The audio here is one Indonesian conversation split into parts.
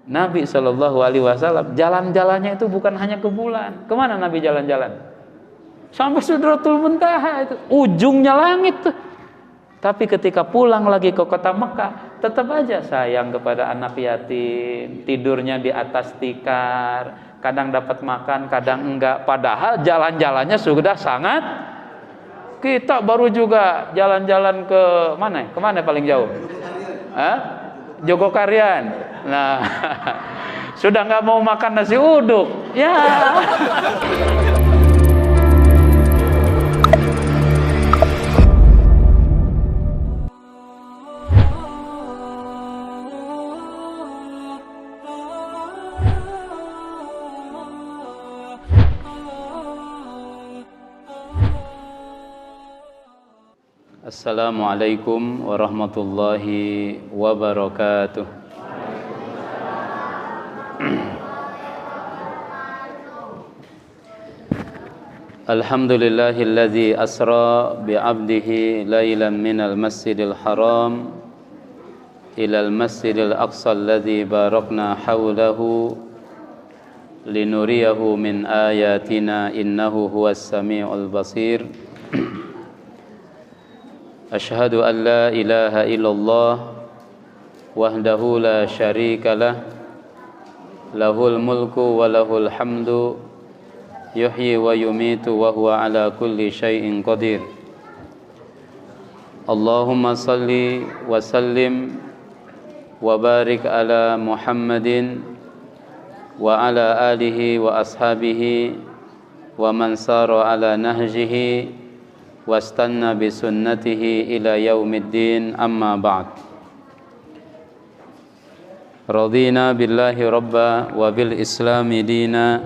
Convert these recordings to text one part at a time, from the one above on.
Nabi Shallallahu Alaihi Wasallam jalan-jalannya itu bukan hanya ke bulan. Kemana Nabi jalan-jalan? Sampai Sidratul Muntaha, itu ujungnya langit tuh. Tapi ketika pulang lagi ke kota Mekah, tetap aja sayang kepada anak yatim, tidurnya di atas tikar, kadang dapat makan, kadang enggak. Padahal jalan-jalannya sudah sangat. Kita baru juga jalan-jalan ke mana? Kemana paling jauh? Jogokarian. Nah, sudah nggak mau makan nasi uduk. Ya. Assalamualaikum warahmatullahi wabarakatuh. Alhamdulillahilladzi asra bi'abdihi lailan minal masjidil haram ilal masjidil aqsa alladzi barakna hawlahu linuriyahu min ayatina innahu huwas sami'ul basir. Asyhadu an la ilaha illallah wahdahu la syarika lah lahul mulku wa lahul hamdu yuhyi wa yumitu wa huwa ala kulli syai'in qadir. Allahumma salli wa sallim wa barik ala Muhammadin wa ala alihi wa ashabihi wa man sara ala nahjihi wastanna bisunnatihi ila yaumiddin, amma ba'd. Radina billahi rabba wa bil islami dina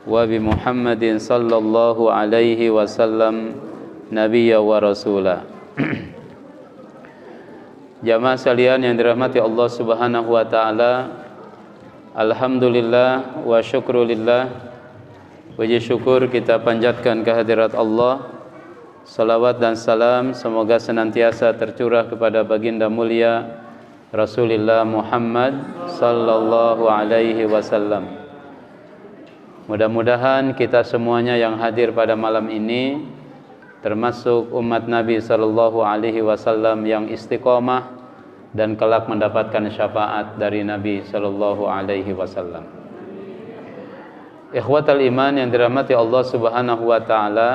wa bi Muhammadin sallallahu alaihi wasallam nabiyya wa rasula. Jamaah sekalian yang dirahmati Allah Subhanahu wa taala, alhamdulillah wa syukrulillah, puji syukur kita panjatkan kehadirat Allah. Salawat dan salam semoga senantiasa tercurah kepada baginda mulia Rasulullah Muhammad sallallahu alaihi wasallam. Mudah-mudahan kita semuanya yang hadir pada malam ini, termasuk umat Nabi sallallahu alaihi wasallam yang istiqomah dan kelak mendapatkan syafaat dari Nabi sallallahu alaihi wasallam. Ikhwatal iman yang dirahmati Allah Subhanahu wa taala,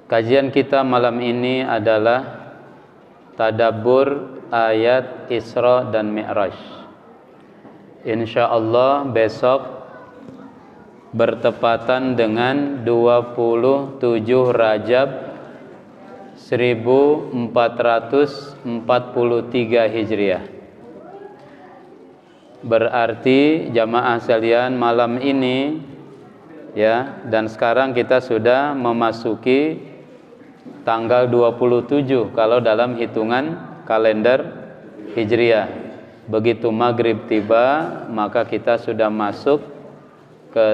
kajian kita malam ini adalah tadabbur ayat Isra dan Mi'raj. Insyaallah besok bertepatan dengan 27 Rajab 1443 Hijriah. Berarti jamaah sekalian malam ini ya, dan sekarang kita sudah memasuki tanggal 27 kalau dalam hitungan kalender Hijriah. Begitu maghrib tiba, maka kita sudah masuk ke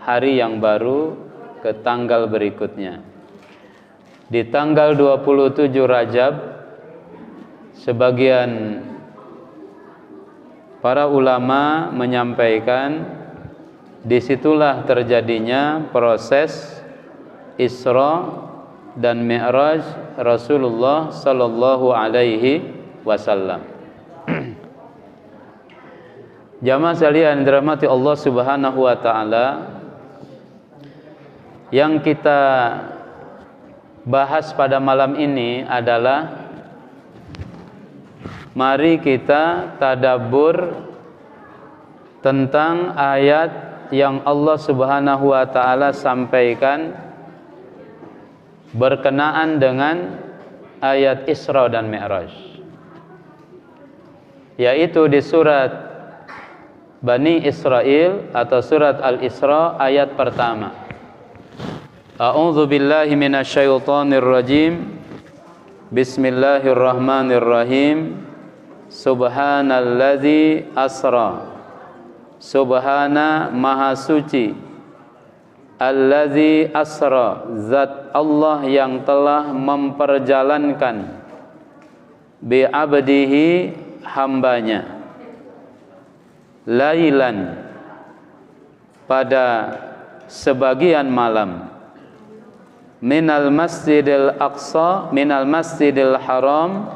hari yang baru, ke tanggal berikutnya. Di tanggal 27 Rajab, sebagian para ulama menyampaikan disitulah terjadinya proses Isra dan Mi'raj Rasulullah sallallahu alaihi wasallam. Jamaah sekalian dirahmati Allah Subhanahu wa taala, yang kita bahas pada malam ini adalah mari kita tadabbur tentang ayat yang Allah Subhanahu wa taala sampaikan berkenaan dengan ayat Isra dan Mi'raj, yaitu di surat Bani Israil atau surat Al-Isra ayat pertama. A'udzu billahi minasyaitonir rajim. Bismillahirrahmanirrahim. Subhanalladzi asra. Subhana maha suci. Alladzi asra, zat Allah yang telah memperjalankan bi abdihi, hambanya. lailan, pada sebagian malam, minal masjidil aqsa, minal masjidil haram,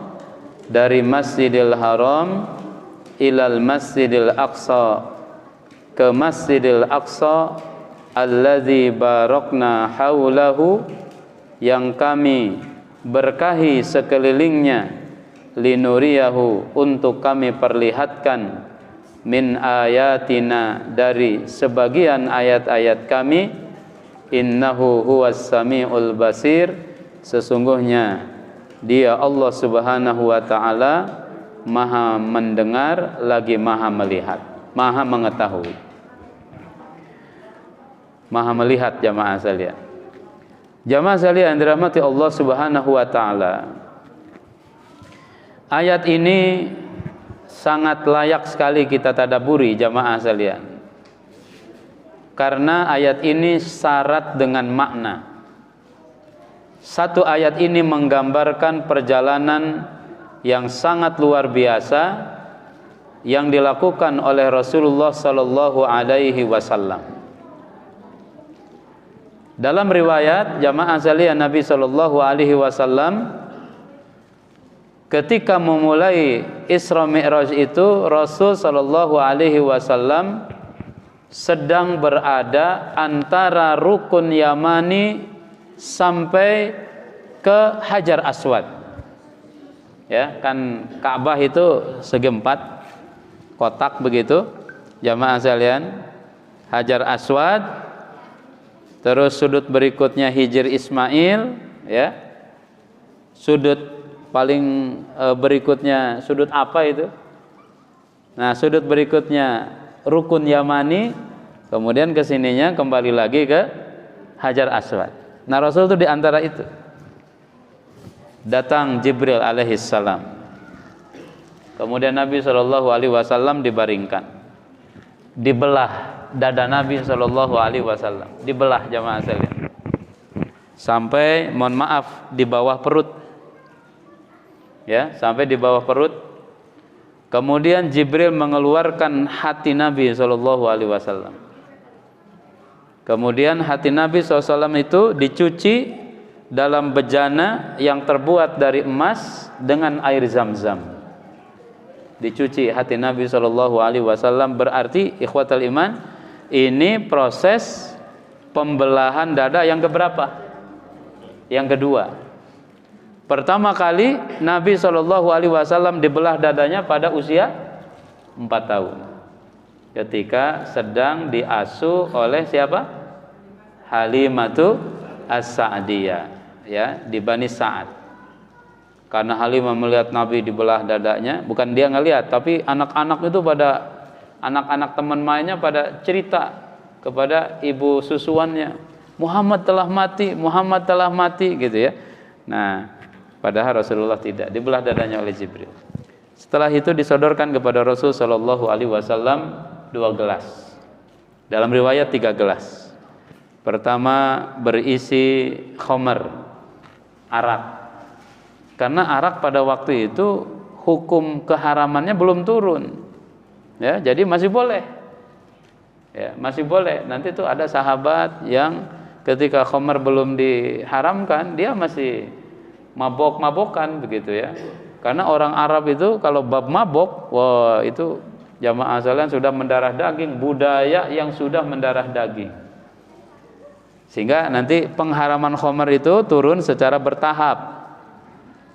dari masjidil haram, ilal masjidil aqsa, ke masjidil aqsa, alladzi barakna haulahu, yang kami berkahi sekelilingnya, linuriyahu, untuk kami perlihatkan, min ayatina, dari sebagian ayat-ayat kami, innahu huwas samiul basir, sesungguhnya dia Allah Subhanahu wa taala maha mendengar lagi maha melihat, maha mengetahui, maha melihat. Jamaah sekalian, jamaah sekalian dirahmati Allah Subhanahu wa taala, ayat ini sangat layak sekali kita tadabburi jamaah sekalian, karena ayat ini syarat dengan makna. Satu ayat ini menggambarkan perjalanan yang sangat luar biasa yang dilakukan oleh Rasulullah sallallahu alaihi wasallam. Dalam riwayat jamaah sekalian, Nabi sallallahu alaihi wasallam ketika memulai Isra Mi'raj itu, Rasul sallallahu alaihi wasallam sedang berada antara Rukun Yamani sampai ke Hajar Aswad. Ya, kan Ka'bah itu segi empat, kotak begitu. Jamaah sekalian, Hajar Aswad, terus sudut berikutnya Hijr Ismail, ya. Sudut paling berikutnya sudut apa itu? Nah, sudut berikutnya Rukun Yamani, kemudian kesininya kembali lagi ke Hajar Aswad. Nah, Rasul itu di antara itu. Datang Jibril alaihissalam. Kemudian Nabi sallallahu alaihi wasallam dibaringkan. Dibelah dada Nabi sallallahu alaihi wasallam. Dibelah jamaah sekalian. Sampai mohon maaf di bawah perut. Ya, sampai di bawah perut. Kemudian Jibril mengeluarkan hati Nabi sallallahu alaihi wasallam. Kemudian hati Nabi SAW itu dicuci dalam bejana yang terbuat dari emas dengan air zam-zam. Dicuci hati Nabi SAW, berarti ikhwatal iman, ini proses pembelahan dada yang keberapa? Yang kedua. Pertama kali Nabi SAW dibelah dadanya pada usia 4 tahun. Ketika sedang diasuh oleh siapa? Halimatu As-Sa'diyah, ya, di Bani Sa'ad. Karena Halimah melihat Nabi dibelah dadanya, bukan dia ngelihat, tapi anak-anak itu pada, anak-anak teman mainnya pada cerita kepada ibu susuannya, Muhammad telah mati, Muhammad telah mati, gitu ya. Nah, padahal Rasulullah tidak, dibelah dadanya oleh Jibril. Setelah itu disodorkan kepada Rasul sallallahu alaihi wasallam 2 gelas. Dalam riwayat 3 gelas. Pertama berisi khamar, arak. Karena arak pada waktu itu hukum keharamannya belum turun. Ya, jadi masih boleh. Ya, masih boleh. Nanti tuh ada sahabat yang ketika khamar belum diharamkan, dia masih mabok-mabokan begitu ya. Karena orang Arab itu kalau bab mabok, wah itu jamaah sekalian sudah mendarah daging, budaya yang sudah mendarah daging. Sehingga nanti pengharaman khamar itu turun secara bertahap.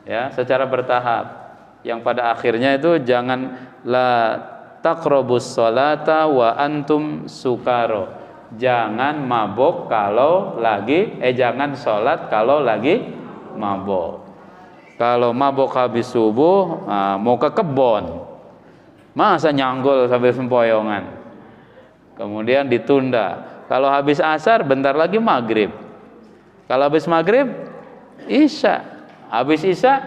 Ya, secara bertahap. Yang pada akhirnya itu jangan la taqrabus sholata wa antum sukaro. Jangan mabok kalau lagi jangan sholat kalau lagi mabok. Kalau mabok habis subuh, mau ke kebon, masa nyanggol sambil sempoyongan. Kemudian ditunda. Kalau habis asar, bentar lagi maghrib. Kalau habis maghrib, isya. Habis isya,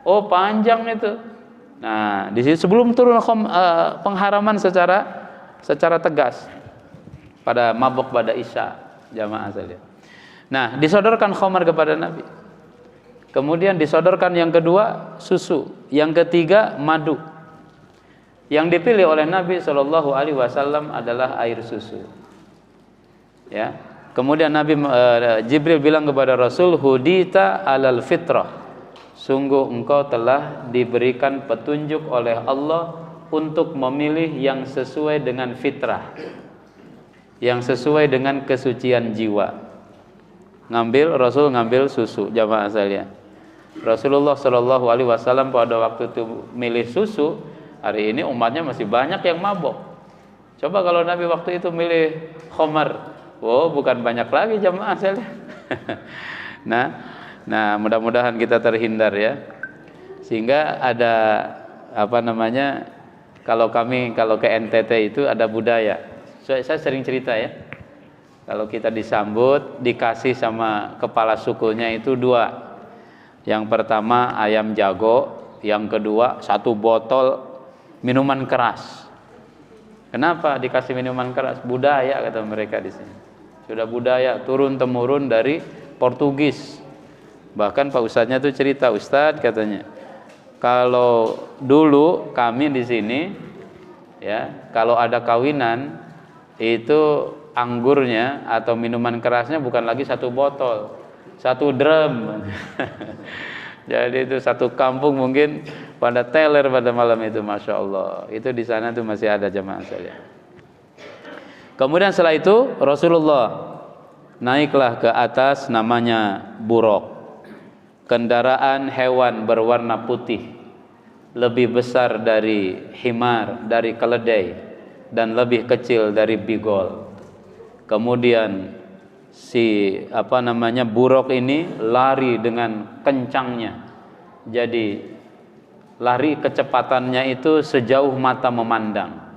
oh panjang itu. Nah, di sini sebelum turun pengharaman secara tegas pada mabok pada isya, jamaah sekalian. Nah, disodorkan khamar kepada Nabi. Kemudian disodorkan yang kedua susu, yang ketiga madu. Yang dipilih oleh Nabi Shallallahu Alaihi Wasallam adalah air susu. Ya. Kemudian Jibril bilang kepada Rasul, hudita alal fitrah, sungguh engkau telah diberikan petunjuk oleh Allah untuk memilih yang sesuai dengan fitrah, yang sesuai dengan kesucian jiwa. Rasul ngambil susu, jamaah sekalian. Rasulullah Shallallahu Alaihi Wasallam pada waktu itu milih susu. Hari ini umatnya masih banyak yang mabok. Coba kalau Nabi waktu itu milih khamar, bukan banyak lagi jamaah sekalian. Nah, mudah-mudahan kita terhindar ya. Sehingga ada kalau ke NTT itu ada budaya. Saya sering cerita ya. Kalau kita disambut, dikasih sama kepala sukunya itu 2. Yang pertama ayam jago, yang kedua 1 botol minuman keras. Kenapa dikasih minuman keras? Budaya kata mereka di sini. Sudah budaya turun temurun dari Portugis. Bahkan Pak Ustadznya tuh cerita, Ustadz katanya, kalau dulu kami di sini ya, kalau ada kawinan itu anggurnya atau minuman kerasnya bukan lagi 1 botol, 1 drum. Jadi itu 1 kampung mungkin pada teler pada malam itu, masya Allah. Itu di sana tuh masih ada jamaah saya. Kemudian setelah itu Rasulullah naiklah ke atas, namanya buraq, kendaraan hewan berwarna putih, lebih besar dari himar, dari keledai, dan lebih kecil dari bigol. Kemudian buraq ini lari dengan kencangnya. Jadi lari kecepatannya itu sejauh mata memandang.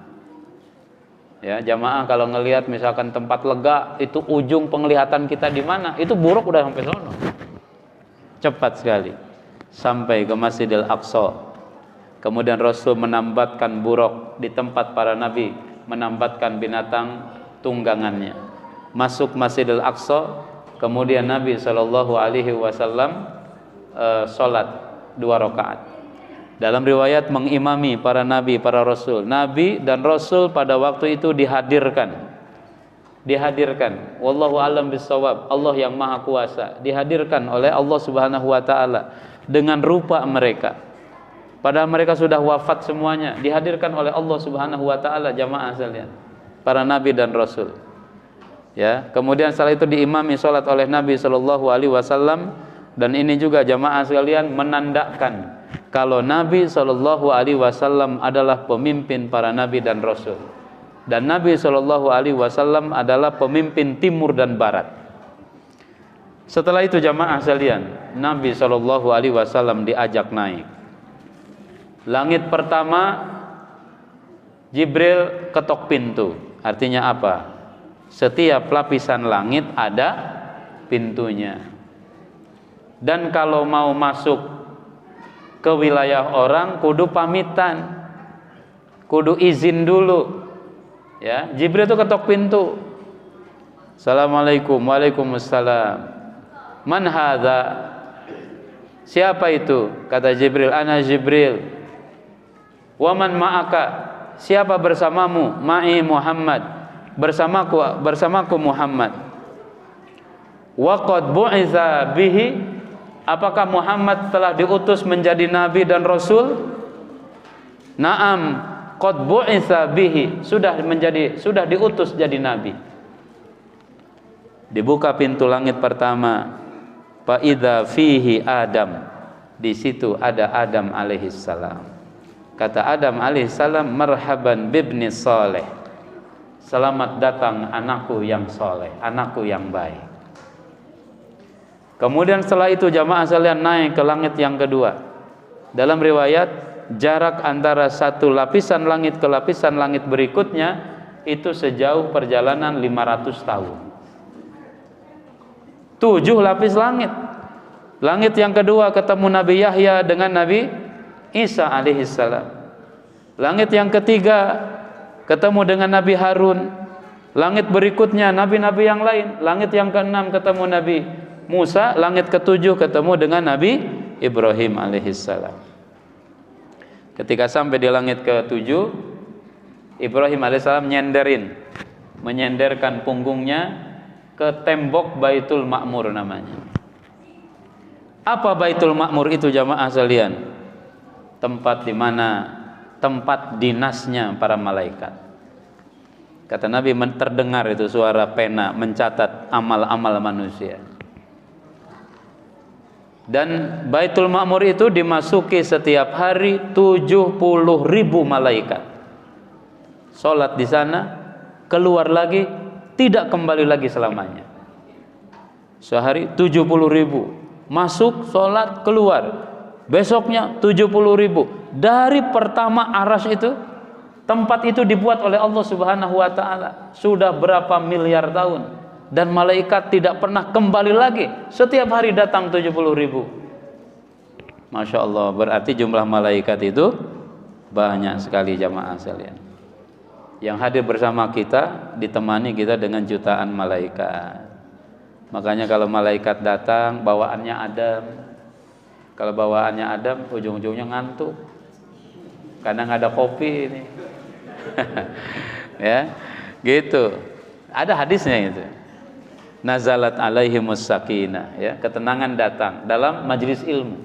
Ya, jamaah kalau ngelihat misalkan tempat lega, itu ujung penglihatan kita di mana, itu buraq udah sampai sono. Cepat sekali sampai ke Masjidil Aqsa. Kemudian Rasul menambatkan buraq di tempat para nabi menambatkan binatang tunggangannya. Masuk Masjidil Aqsa, kemudian Nabi Shallallahu Alaihi Wasallam sholat 2 rakaat. Dalam riwayat mengimami para nabi, para rasul. Nabi dan rasul pada waktu itu dihadirkan. Wallahu a'lam bishawab. Allah yang maha kuasa. Dihadirkan oleh Allah Subhanahu wa taala dengan rupa mereka. Padahal mereka sudah wafat semuanya. Dihadirkan oleh Allah Subhanahu wa taala, jamaah sekalian. Para nabi dan rasul. Ya, kemudian setelah itu diimami salat oleh Nabi sallallahu alaihi wasallam, dan ini juga jamaah sekalian menandakan kalau Nabi sallallahu alaihi wasallam adalah pemimpin para nabi dan rasul. Dan Nabi sallallahu alaihi wasallam adalah pemimpin timur dan barat. Setelah itu jamaah sekalian, Nabi sallallahu alaihi wasallam diajak naik. Langit pertama, Jibril ketok pintu. Artinya apa? Setiap lapisan langit ada pintunya. Dan kalau mau masuk ke wilayah orang kudu pamitan, kudu izin dulu. Ya, Jibril itu ketok pintu. Assalamualaikum. Waalaikumsalam. Man hadza? Siapa itu? Kata Jibril, ana Jibril. Wa man ma'aka? Siapa bersamamu? Ma'i Muhammad. Bersamaku Muhammad. Wa qad bu'itsa bihi? Apakah Muhammad telah diutus menjadi nabi dan rasul? Naam, qad bu'itsa bihi. Sudah diutus jadi nabi. Dibuka pintu langit pertama. Fa idza fihi Adam. Di situ ada Adam alaihissalam. Kata Adam alaihissalam, marhaban bibni saleh. Selamat datang anakku yang soleh, anakku yang baik. Kemudian setelah itu jamaah sekalian naik ke langit yang kedua. Dalam riwayat, jarak antara satu lapisan langit ke lapisan langit berikutnya itu sejauh perjalanan 500 tahun. 7 lapis langit. Langit yang kedua ketemu Nabi Yahya dengan Nabi Isa alaihissalam. Langit yang ketiga ketemu dengan Nabi Harun. Langit berikutnya nabi-nabi yang lain. Langit yang keenam ketemu Nabi Musa. Langit ketujuh ketemu dengan Nabi Ibrahim alaihissalam. Ketika sampai di langit ke-7, Ibrahim alaihissalam menyenderkan punggungnya ke tembok Baitul Ma'mur namanya. Apa Baitul Ma'mur itu jamaah sekalian? Tempat di mana tempat dinasnya para malaikat. Kata Nabi, terdengar itu suara pena mencatat amal-amal manusia. Dan Baitul Ma'mur itu dimasuki setiap hari 70.000 malaikat. Salat di sana, keluar lagi, tidak kembali lagi selamanya. Sehari 70.000, masuk, salat, keluar. Besoknya 70.000. Dari pertama Arsy itu, tempat itu dibuat oleh Allah Subhanahu wa taala sudah berapa miliar tahun. Dan malaikat tidak pernah kembali lagi. Setiap hari datang 70.000. Masya Allah, berarti jumlah malaikat itu banyak sekali jamaah sekalian. Yang hadir bersama kita, ditemani kita dengan jutaan malaikat. Makanya kalau malaikat datang, bawaannya adem. Kalau bawaannya adem, ujung-ujungnya ngantuk. Kadang ada kopi ini. Ya, gitu. Ada hadisnya itu. Nazalat alaihimus sakinah, ya, ketenangan datang dalam majlis ilmu.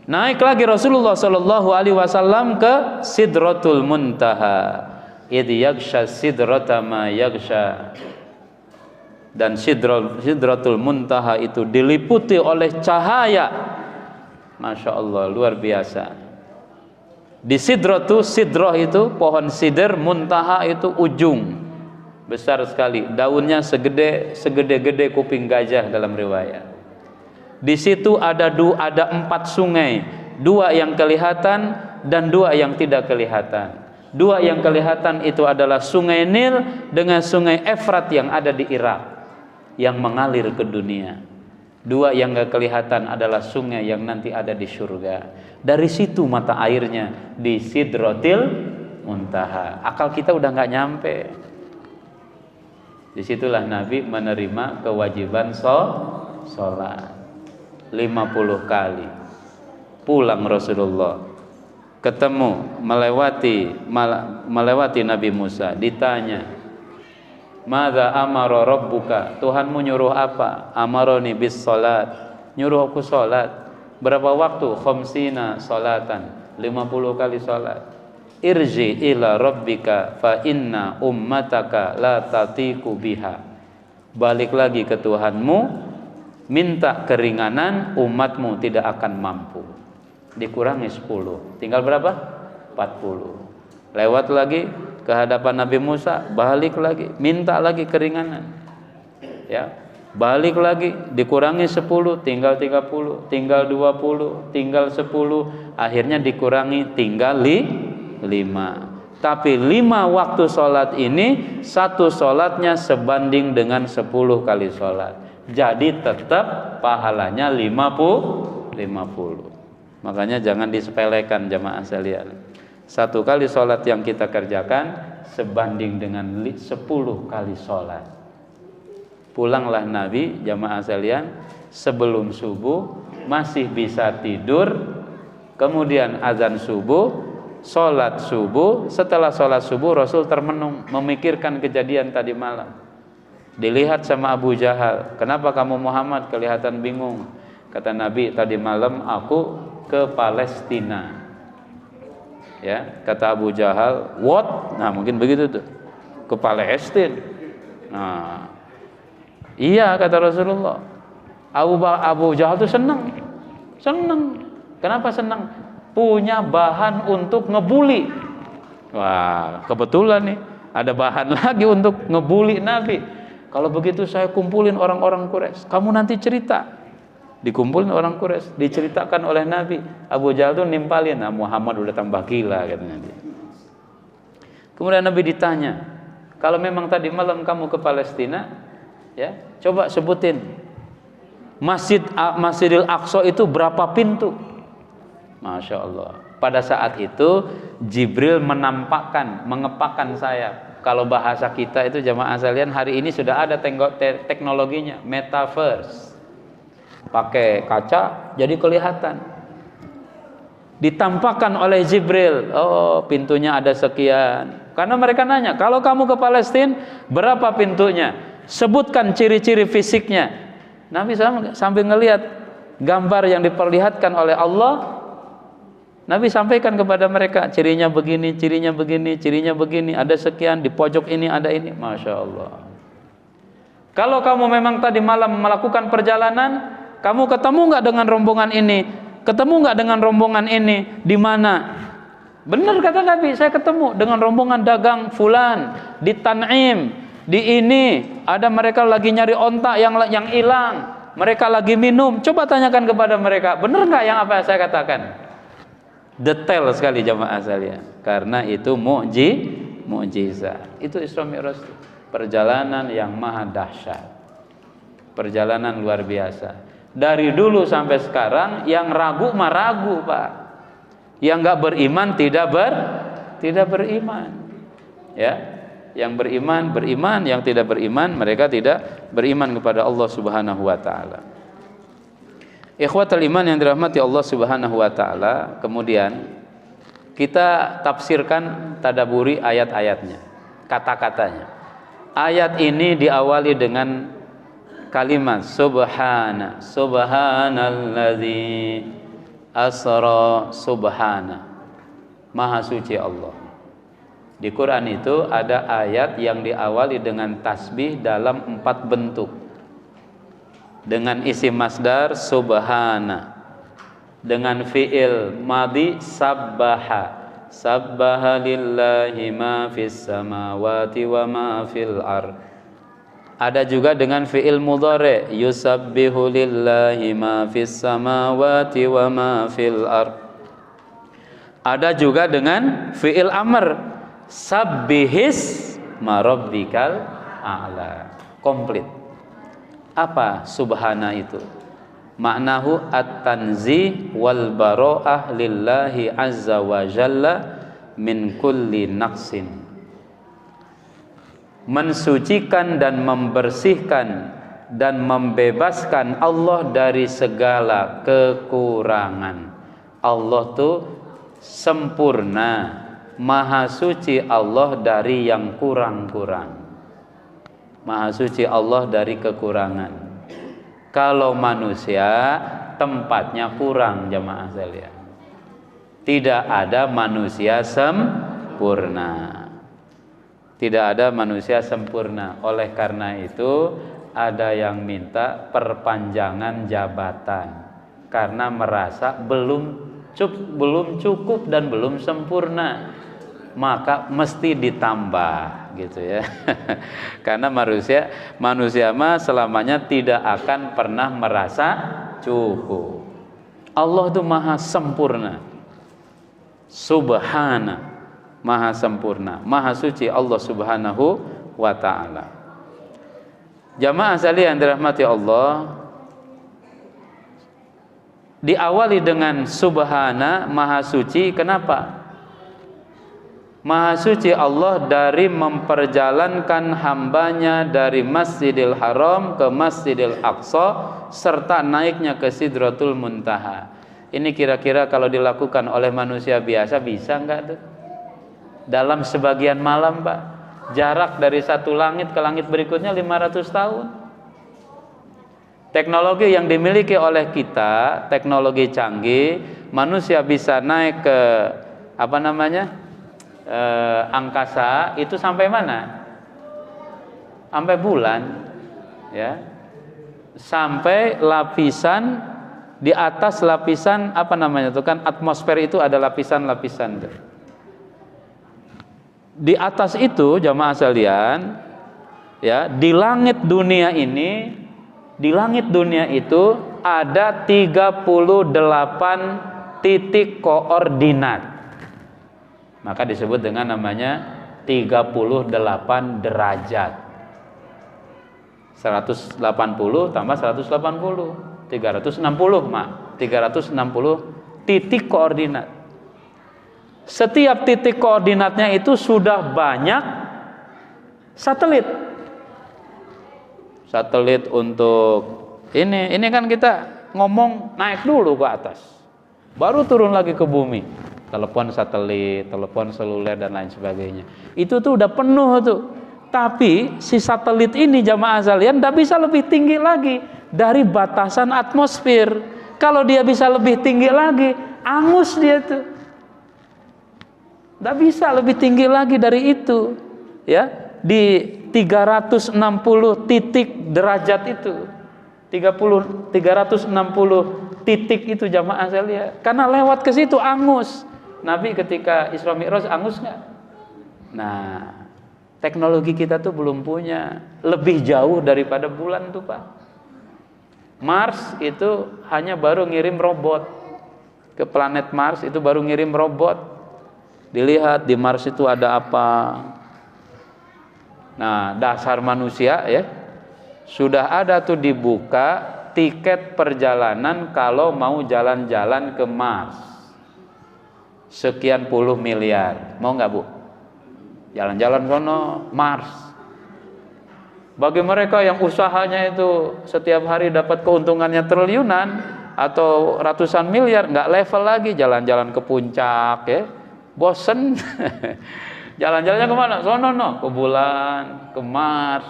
Naik lagi Rasulullah sallallahu alaihi wasallam ke Sidratul Muntaha. Idh yaghsha sidrata ma yaghsha. Dan Sidratul Muntaha itu diliputi oleh cahaya. Masya Allah, luar biasa. Di Sidrah itu pohon sidr, Muntaha itu ujung. Besar sekali, daunnya segede-gede kuping gajah dalam riwayat. Di situ ada 4 sungai, 2 yang kelihatan dan 2 yang tidak kelihatan. 2 yang kelihatan itu adalah sungai Nil dengan sungai Efrat yang ada di Irak yang mengalir ke dunia. 2 yang gak kelihatan adalah sungai yang nanti ada di surga. Dari situ mata airnya di Sidratil Muntaha. Akal kita udah gak nyampe. Disitulah Nabi menerima kewajiban sholat 50 kali. Pulang Rasulullah, ketemu melewati Nabi Musa, ditanya, "Madza amara rabbuka?" Tuhanmu nyuruh apa? Amaroni bis sholat, nyuruh aku sholat. Berapa waktu? Khamsina sholatan, 50 kali sholat. Irji ila rabbika fa inna ummataka la tatiku biha. Balik lagi ke Tuhanmu, minta keringanan, umatmu tidak akan mampu. Dikurangi 10, tinggal berapa? 40. Lewat lagi ke hadapan Nabi Musa, balik lagi, minta lagi keringanan. Ya, balik lagi, dikurangi 10, tinggal 30, tinggal 20, tinggal 10, akhirnya dikurangi tinggal 5. Tapi 5 waktu sholat ini, 1 sholatnya sebanding dengan 10 kali sholat. Jadi tetap pahalanya 50. Makanya jangan disepelekan jamaah sekalian. 1 kali sholat yang kita kerjakan sebanding dengan 10 kali sholat. Pulanglah Nabi jamaah sekalian sebelum subuh, masih bisa tidur. Kemudian azan subuh, sholat subuh. Setelah sholat subuh Rasul termenung memikirkan kejadian tadi malam. Dilihat sama Abu Jahal, "Kenapa kamu Muhammad kelihatan bingung?" Kata Nabi, "Tadi malam aku ke Palestina." Ya, kata Abu Jahal, "What?" Nah, mungkin begitu tuh. Ke Palestina. Nah, iya kata Rasulullah. Abu Jahal tuh senang. Kenapa senang? Punya bahan untuk ngebully. Wah, kebetulan nih ada bahan lagi untuk ngebully Nabi. Kalau begitu saya kumpulin orang-orang Quraisy. Kamu nanti cerita. Dikumpulin orang Quraisy, diceritakan oleh Nabi. Abu Jahal tuh nimpalin, "Nah, Muhammad udah tambah gila," katanya Nabi. Kemudian Nabi ditanya, "Kalau memang tadi malam kamu ke Palestina, ya, coba sebutin Masjidil Aqsa itu berapa pintu?" Masya Allah. Pada saat itu Jibril mengepakkan sayap. Kalau bahasa kita itu jamaah sekalian, hari ini sudah ada teknologinya, metaverse. Pakai kaca jadi kelihatan. ditampakkan oleh Jibril, oh pintunya ada sekian. Karena mereka nanya, kalau kamu ke Palestina berapa pintunya? Sebutkan ciri-ciri fisiknya. Nabi sambil ngelihat gambar yang diperlihatkan oleh Allah, Nabi sampaikan kepada mereka, cirinya begini, cirinya begini, cirinya begini, ada sekian, di pojok ini ada ini. Masya Allah. Kalau kamu memang tadi malam melakukan perjalanan, kamu ketemu nggak dengan rombongan ini? Ketemu nggak dengan rombongan ini? Di mana? Benar kata Nabi, saya ketemu dengan rombongan dagang fulan di Tan'im, di ini ada mereka lagi nyari onta yang hilang, mereka lagi minum. Coba tanyakan kepada mereka, benar nggak yang apa saya katakan? Detail sekali jamaah sekalian, karena itu mukjizat. Itu Isra Mi'raj, perjalanan yang maha dahsyat, perjalanan luar biasa. Dari dulu sampai sekarang yang ragu mah ragu, Pak. Yang nggak beriman tidak beriman, ya. Yang beriman, yang tidak beriman mereka tidak beriman kepada Allah Subhanahu wa taala. Ikhwatul iman yang dirahmati Allah Subhanahu wa taala, kemudian kita tafsirkan, tadaburi ayat-ayatnya, kata-katanya. Ayat ini diawali dengan kalimat subhanalladzi asra subhana, maha suci Allah. Di Quran itu ada ayat yang diawali dengan tasbih dalam 4 bentuk, dengan isim masdar subhana, dengan fi'il madhi sabbaha, sabbaha lillahi ma fis samawati wa ma fil ardh. Ada juga dengan fi'il mudhari, yusabbihu lillahi ma fis samawati wa ma fil ardh. Ada juga dengan fi'il amr, sabbihis ma rabbikal a'la. Komplit. Apa subhana itu? Maknahu at-tanzih wal bara'ah lillahi azza wa jalla min kulli naqsin. Mensucikan dan membersihkan dan membebaskan Allah dari segala kekurangan. Allah tuh sempurna, maha suci Allah dari yang kurang-kurang. Maha suci Allah dari kekurangan. Kalau manusia tempatnya kurang, jamaah sekalian. Tidak ada manusia sempurna. Tidak ada manusia sempurna. Oleh karena itu ada yang minta perpanjangan jabatan karena merasa belum cukup dan belum sempurna, maka mesti ditambah gitu ya. Karena manusia mah selamanya tidak akan pernah merasa cukup. Allah itu maha sempurna, subhana, maha sempurna, maha suci Allah Subhanahu wa ta'ala. Jamaah sekalian dirahmati Allah, diawali dengan subhana, maha suci. Kenapa? Maha suci Allah dari memperjalankan hambanya dari Masjidil Haram ke Masjidil Aqsa serta naiknya ke Sidratul Muntaha. Ini kira-kira kalau dilakukan oleh manusia biasa bisa enggak tuh? Dalam sebagian malam, Pak, jarak dari satu langit ke langit berikutnya 500 tahun. Teknologi yang dimiliki oleh kita, teknologi canggih, manusia bisa naik ke angkasa itu sampai mana? Sampai bulan, ya. Sampai lapisan di atas lapisan atmosfer itu ada lapisan-lapisan tuh. Di atas itu jamaah sekalian, ya, di langit dunia itu ada 38 titik koordinat. Maka disebut dengan namanya 38 derajat. 180 tambah 180, 360 titik koordinat. Setiap titik koordinatnya itu sudah banyak satelit. Satelit untuk ini kan kita ngomong naik dulu ke atas. baru turun lagi ke bumi. Telepon satelit, telepon seluler dan lain sebagainya. Itu tuh udah penuh tuh. Tapi si satelit ini jamaah sekalian tidak bisa lebih tinggi lagi dari batasan atmosfer. Kalau dia bisa lebih tinggi lagi, angus dia tuh. Tidak bisa lebih tinggi lagi dari itu, ya, di 360 titik derajat itu, 360 titik itu jamaah sekalian. Karena lewat ke situ angus. Nabi ketika Isra Mi'raj angus nggak? Nah, teknologi kita tuh belum punya, lebih jauh daripada bulan tuh Pak. Mars itu hanya baru ngirim robot ke planet Mars, itu baru ngirim robot. Dilihat di Mars itu ada apa. Nah, dasar manusia ya, sudah ada tuh dibuka tiket perjalanan kalau mau jalan-jalan ke Mars. Sekian puluh miliar. Mau nggak Bu? Jalan-jalan sono Mars. Bagi mereka yang usahanya itu setiap hari dapat keuntungannya triliunan atau ratusan miliar, nggak level lagi, jalan-jalan ke puncak ya. Bosen. Jalan-jalannya kemana? Sono no, ke bulan, ke Mars.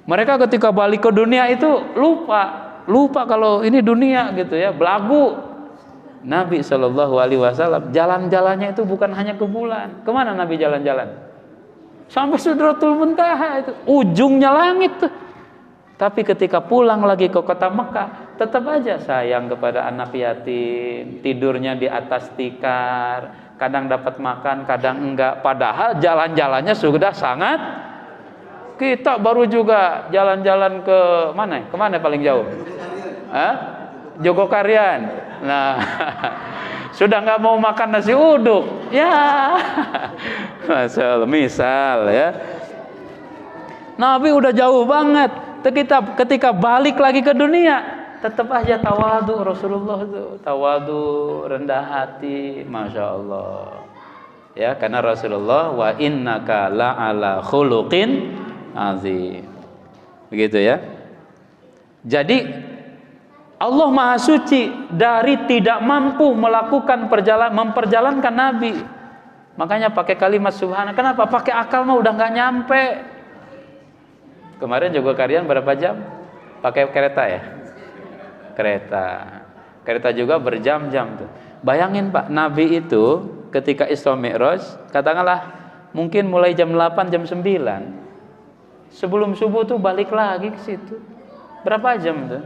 Mereka ketika balik ke dunia itu lupa kalau ini dunia gitu ya, belagu. Nabi SAW jalan-jalannya itu bukan hanya ke bulan. Kemana Nabi jalan-jalan? Sampai Sidratul Muntaha itu, ujungnya langit tuh. Tapi ketika pulang lagi ke kota Mekah, tetap aja sayang kepada anak yatim, tidurnya di atas tikar, kadang dapat makan, kadang enggak. Padahal jalan-jalannya sudah sangat. Kita baru juga jalan-jalan ke mana? Kemana paling jauh? Jogokarian. Nah, sudah nggak mau makan nasi uduk, ya. Misal ya. Nabi udah jauh banget. Ketika balik lagi ke dunia, tetap aja tawadu Rasulullah itu, tawadu, rendah hati, masya Allah. Ya, karena Rasulullah wa innaka la'ala khuluqin azim. Begitu ya. Jadi Allah Maha Suci dari tidak mampu melakukan memperjalankan Nabi. Makanya pakai kalimat subhana. Kenapa? Pakai akal mah udah nggak nyampe. Kemarin Jogokarian berapa jam? Pakai kereta ya? Kereta juga berjam-jam tuh. Bayangin Pak, Nabi itu ketika Isra Mi'raj, katakanlah mungkin mulai jam 8, jam 9. Sebelum subuh tuh balik lagi ke situ. Berapa jam tuh?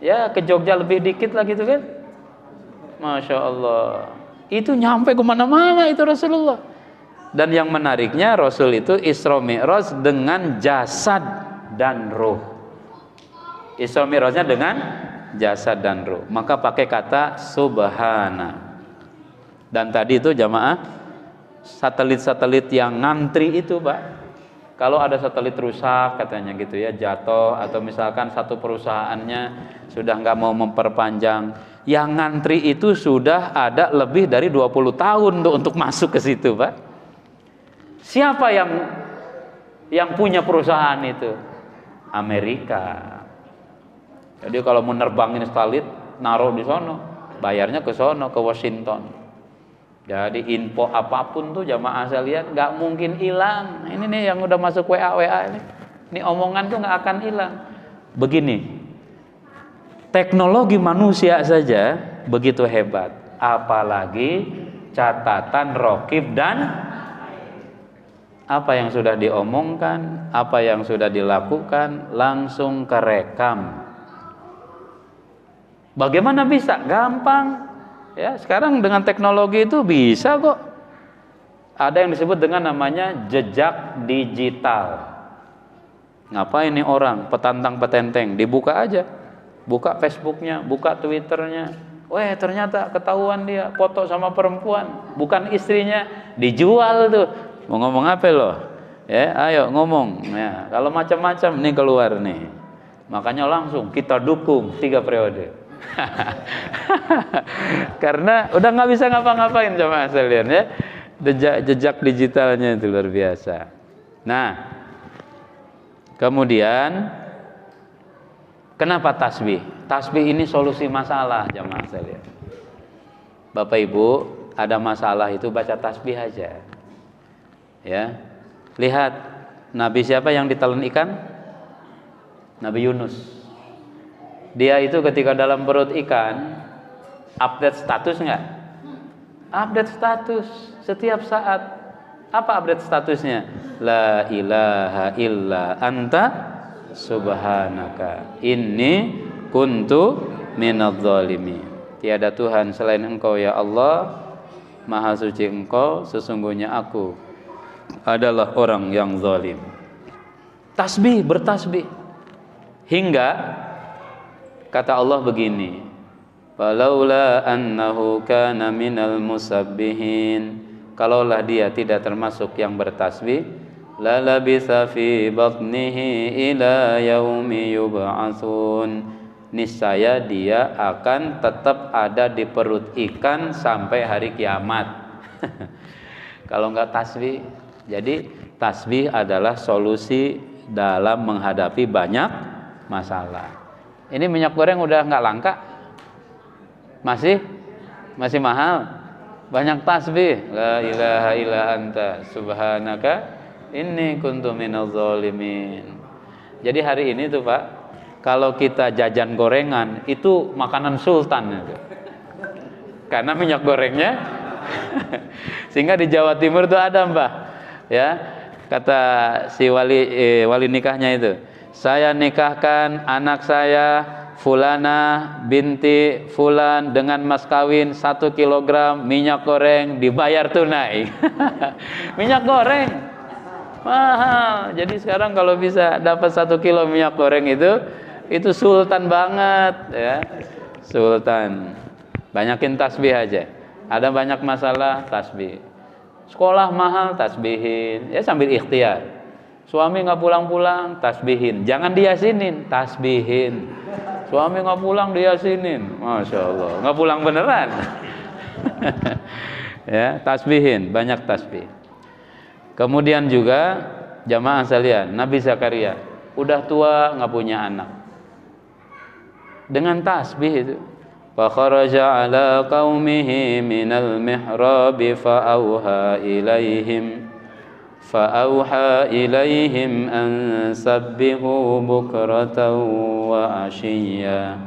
Ya ke Jogja lebih dikit lah gitu kan. Masya Allah. Itu nyampe kemana-mana itu Rasulullah. Dan yang menariknya Rasul itu Isra Mi'raj dengan jasad dan ruh. Isra Mi'rajnya dengan jasad dan ruh. Maka pakai kata subhana. Dan tadi itu jamaah, satelit-satelit yang ngantri itu Pak, kalau ada satelit rusak katanya gitu ya, jatuh, atau misalkan satu perusahaannya sudah nggak mau memperpanjang, yang ngantri itu sudah ada lebih dari 20 tahun untuk masuk ke situ Pak. Siapa yang punya perusahaan itu? Amerika. Jadi kalau mau nerbangin satelit, naruh di sono, bayarnya ke sono, ke Washington. Jadi info apapun tuh jamaah sekalian nggak mungkin hilang. Ini nih yang udah masuk WA ini. Ini omongan tuh nggak akan hilang. Begini, teknologi manusia saja begitu hebat, apalagi catatan raqib dan apa yang sudah diomongkan, apa yang sudah dilakukan langsung kerekam. Bagaimana bisa? Gampang. Ya, sekarang dengan teknologi itu bisa kok. Ada yang disebut dengan namanya jejak digital. Ngapain nih orang petantang petenteng? Dibuka aja. Buka Facebooknya, buka Twitternya. Weh, ternyata ketahuan dia foto sama perempuan, bukan istrinya, dijual tuh. Mau ngomong apa loh? Ya, ayo ngomong. Ya, kalau macam-macam nih keluar nih. Makanya langsung kita dukung 3 periode. Karena udah nggak bisa ngapa-ngapain sama sekalian ya. Jejak digitalnya itu luar biasa. Nah, kemudian Kenapa tasbih? Tasbih ini solusi masalah, jamaah sekalian. Bapak Ibu, ada masalah itu baca tasbih aja. Ya. Lihat Nabi siapa yang ditelan ikan? Nabi Yunus. Dia itu ketika dalam perut ikan update status enggak? Update status setiap saat. Apa update statusnya? La ilaha illa anta subhanaka inni kuntu minadz zalimin. Tiada Tuhan selain Engkau ya Allah, Maha suci Engkau, sesungguhnya aku adalah orang yang zalim. Tasbih, bertasbih. Hingga kata Allah begini, falaula annahu kana minal musabbihin, kalaulah dia tidak termasuk yang bertasbih, la labisa fi batnihi ila yaumi yub'atsun, niscaya dia akan tetap ada di perut ikan sampai hari kiamat. Kalau enggak tasbih. Jadi tasbih adalah solusi dalam menghadapi banyak masalah. Ini minyak goreng udah enggak langka? Masih mahal. Banyak tasbih, la ilaha illa anta subhanaka inni kuntu minadz zalimin. Jadi hari ini tuh Pak, kalau kita jajan gorengan itu makanan sultan itu. Karena minyak gorengnya sehingga di Jawa Timur tuh ada Mbah. Ya, kata si wali nikahnya itu, saya nikahkan anak saya Fulana binti Fulan dengan mas kawin 1 kilogram minyak goreng dibayar tunai. Minyak goreng mahal. Jadi sekarang kalau bisa dapat 1 kilo minyak goreng itu sultan banget ya. Sultan. Banyakin tasbih aja. Ada banyak masalah, tasbih. Sekolah mahal, tasbihin. Ya sambil ikhtiar. Suami nggak pulang-pulang, tasbihin. Jangan diyasinin, tasbihin. Suami nggak pulang diyasinin, masya Allah, nggak pulang beneran. Ya, tasbihin, banyak tasbih. Kemudian juga jamaah sekalian, Nabi Zakaria udah tua nggak punya anak. Dengan tasbih itu, fa kharaja ala qaumihi minal mihrabi fa auha ilaihim an sabbihu bukratan wa ashiya.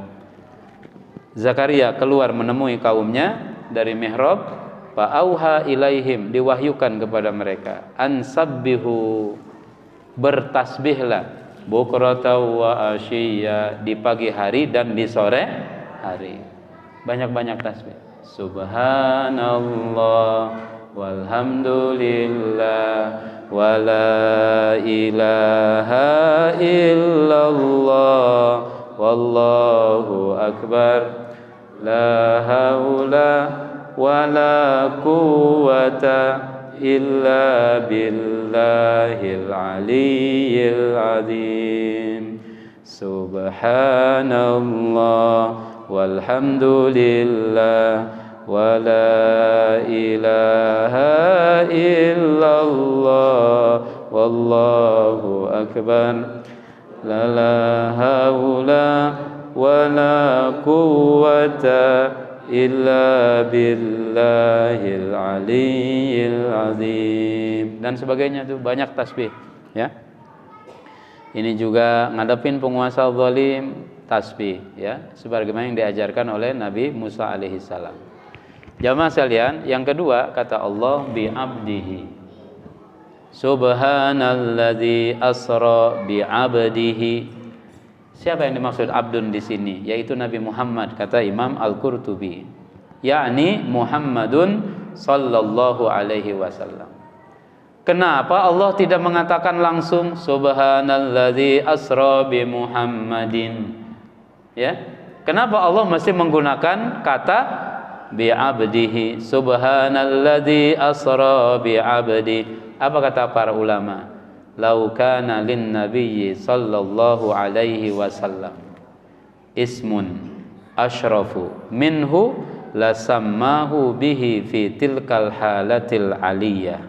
Zakaria keluar menemui kaumnya dari mihrab, fa auha ilaihim, diwahyukan kepada mereka, an sabbihu, bertasbihlah, bukratan wa ashiya, di pagi hari dan di sore hari. Banyak-banyak tasbih. Subhanallah walhamdulillah wa la ilaha illallah wallahu akbar la haula wa la quwwata illa billahil aliyyil azim. Subhanallah walhamdulillah wa la ilaha illallah wallahu akbar la haula wa la quwwata illa billahil aliyyil azim, dan sebagainya. Tuh banyak tasbih ya. Ini juga ngadepin penguasa zalim, tasbih ya, sebagaimana yang diajarkan oleh Nabi Musa alaihi salam. Jamaah sekalian, yang kedua kata Allah bi abdihi. Subhanalladzi asra bi abdihi. Siapa yang dimaksud abdun di sini? Yaitu Nabi Muhammad, kata Imam Al-Qurtubi. Yakni Muhammadun sallallahu alaihi wasallam. Kenapa Allah tidak mengatakan langsung subhanalladzi asra bi Muhammadin? Ya. Kenapa Allah mesti menggunakan kata bi abdihi? Subhanalladzi asra bi abdi. Apa kata para ulama? Lau kana lin nabiyyi sallallahu alaihi wasallam ismun asyrafu minhu lasammahu bihi fi tilkal halatil aliyah.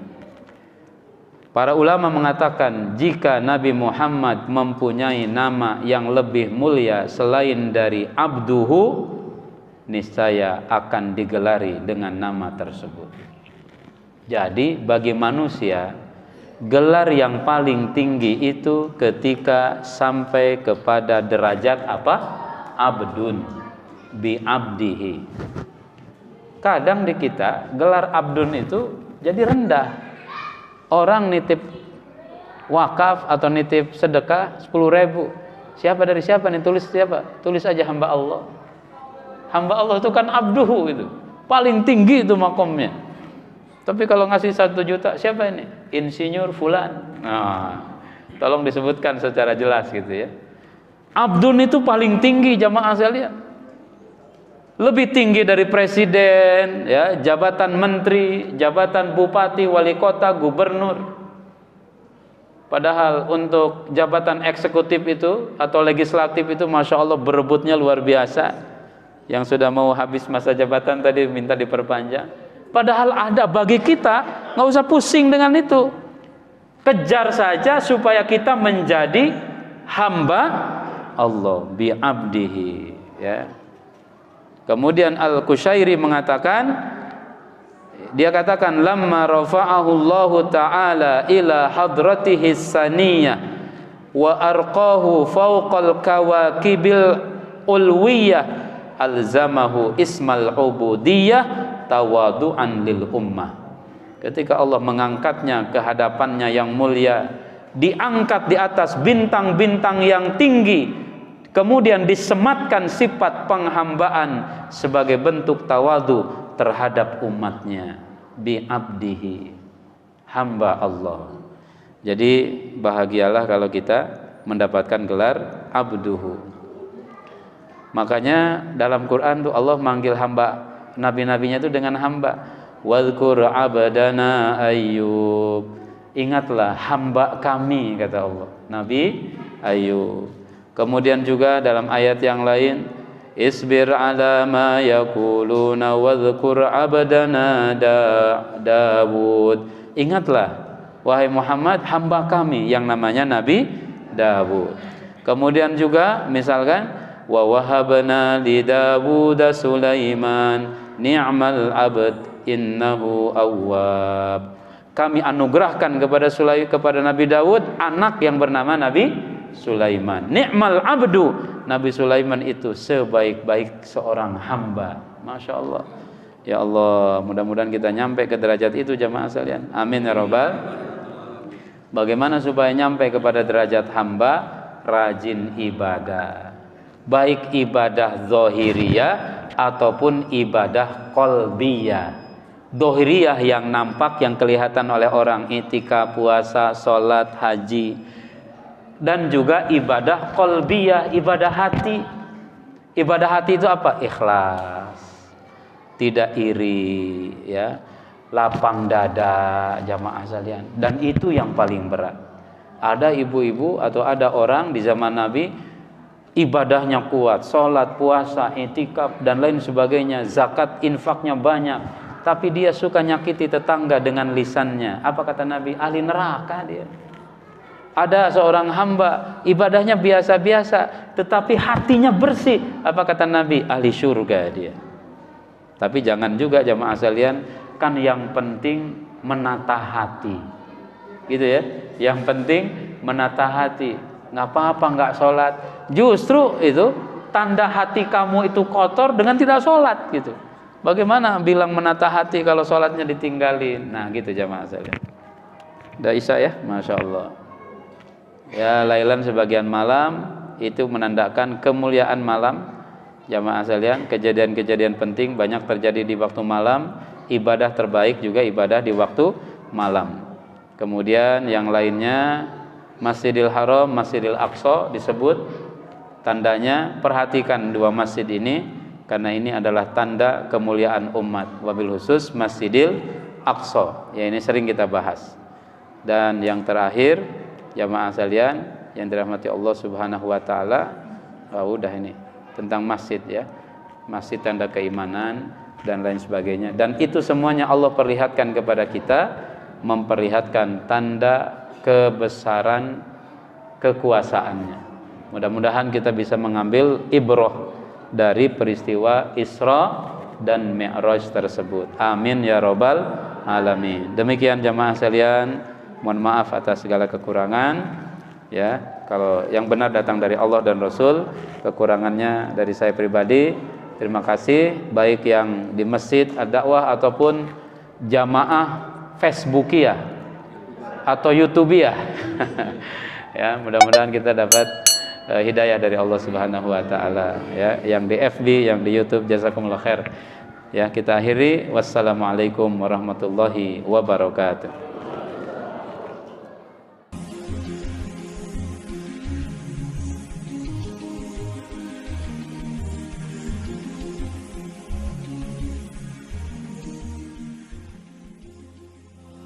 Para ulama mengatakan jika Nabi Muhammad mempunyai nama yang lebih mulia selain dari abduhu, niscaya akan digelari dengan nama tersebut. Jadi bagi manusia, gelar yang paling tinggi itu ketika sampai kepada derajat apa? Abdun, bi abdihi. Kadang di kita gelar abdun itu jadi rendah. Orang nitip wakaf atau nitip sedekah 10.000. Siapa dari siapa nih? Tulis siapa? Tulis aja hamba Allah. Hamba Allah itu kan abduhu itu. Paling tinggi itu makomnya. Tapi kalau ngasih 1 juta, siapa ini? Insinyur fulan. Nah, tolong disebutkan secara jelas gitu ya. Abdun itu paling tinggi jamaah sekalian. Lebih tinggi dari presiden, ya, jabatan menteri, jabatan bupati, wali kota, gubernur. Padahal untuk jabatan eksekutif itu atau legislatif itu Masya Allah berebutnya luar biasa. Yang sudah mau habis masa jabatan tadi minta diperpanjang. Padahal ada bagi kita, nggak usah pusing dengan itu. Kejar saja supaya kita menjadi hamba Allah bi abdihi, ya. Kemudian Al-Qushairi mengatakan, dia katakan lamma rafa'ahu Allah Ta'ala ila hadratihi saniyah wa arqahu fawqal kawakibil ulwiyah alzamahu ismal ubudiyah tawadu'an lil ummah. Ketika Allah mengangkatnya ke hadapannya yang mulia, diangkat di atas bintang-bintang yang tinggi, kemudian disematkan sifat penghambaan sebagai bentuk tawadu terhadap umatnya, bi abdihi, hamba Allah. Jadi bahagialah kalau kita mendapatkan gelar abduhu. Makanya dalam Quran tuh Allah manggil hamba, nabi-nabinya itu dengan hamba. Wadhkur abdana Ayyub. Ingatlah hamba kami, kata Allah, Nabi Ayyub. Kemudian juga dalam ayat yang lain, isbir ala ma yaquluna wadhkur abdana Dawud. Ingatlah wahai Muhammad hamba kami yang namanya Nabi Dawud. Kemudian juga misalkan wa wahabna li Dawud Sulaiman ni'mal abd innahu awwab. Kami anugerahkan kepada Nabi Dawud anak yang bernama Nabi Sulaiman. Ni'mal abdu, Nabi Sulaiman itu sebaik-baik seorang hamba. Masya Allah. Ya Allah, mudah-mudahan kita nyampe ke derajat itu jamaah sekalian. Amin ya rabbal. Bagaimana supaya nyampe kepada derajat hamba? Rajin ibadah. Baik ibadah zahiriyah ataupun ibadah qalbiyah. Zahiriyah yang nampak, yang kelihatan oleh orang, i'tikaf, puasa, salat, haji. Dan juga ibadah qalbiyah, ibadah hati. Ibadah hati itu apa? Ikhlas, tidak iri, ya, lapang dada jamaah sekalian. Dan itu yang paling berat. Ada ibu-ibu atau ada orang di zaman Nabi ibadahnya kuat, salat, puasa, i'tikaf dan lain sebagainya, zakat, infaknya banyak, tapi dia suka nyakiti tetangga dengan lisannya. Apa kata Nabi? Ahli neraka dia. Ada seorang hamba ibadahnya biasa-biasa tetapi hatinya bersih. Apa kata Nabi? Ahli surga dia. Tapi jangan juga jamaah sekalian, kan yang penting menata hati. Gitu ya. Yang penting menata hati. Enggak apa-apa enggak sholat. Justru itu tanda hati kamu itu kotor dengan tidak sholat gitu. Bagaimana bilang menata hati kalau sholatnya ditinggalin? Nah gitu jamaah sekalian. Udah isya ya? Masya Allah. Ya, lailan sebagian malam itu menandakan kemuliaan malam. Jamaah sekalian, kejadian-kejadian penting banyak terjadi di waktu malam. Ibadah terbaik juga ibadah di waktu malam. Kemudian yang lainnya Masjidil Haram, Masjidil Aqsa disebut tandanya. Perhatikan dua masjid ini karena ini adalah tanda kemuliaan umat. Wabil khusus Masjidil Aqsa. Ya ini sering kita bahas. Dan yang terakhir jamaah sekalian yang dirahmati Allah Subhanahu wa taala, udah ini tentang masjid ya. Masjid tanda keimanan dan lain sebagainya. Dan itu semuanya Allah perlihatkan kepada kita memperlihatkan tanda kebesaran kekuasaannya. Mudah-mudahan kita bisa mengambil ibrah dari peristiwa Isra dan Mi'raj tersebut. Amin ya rabbal alamin. Demikian jamaah sekalian, mohon maaf atas segala kekurangan. Ya, kalau yang benar datang dari Allah dan Rasul, kekurangannya dari saya pribadi. Terima kasih baik yang di Masjid Ad-Da'wah ataupun jamaah Facebookia atau YouTubia. Ya, mudah-mudahan kita dapat hidayah dari Allah Subhanahu wa taala, ya, yang di FB, yang di YouTube. Jazakumullah khair. Ya, kita akhiri. Wassalamualaikum warahmatullahi wabarakatuh.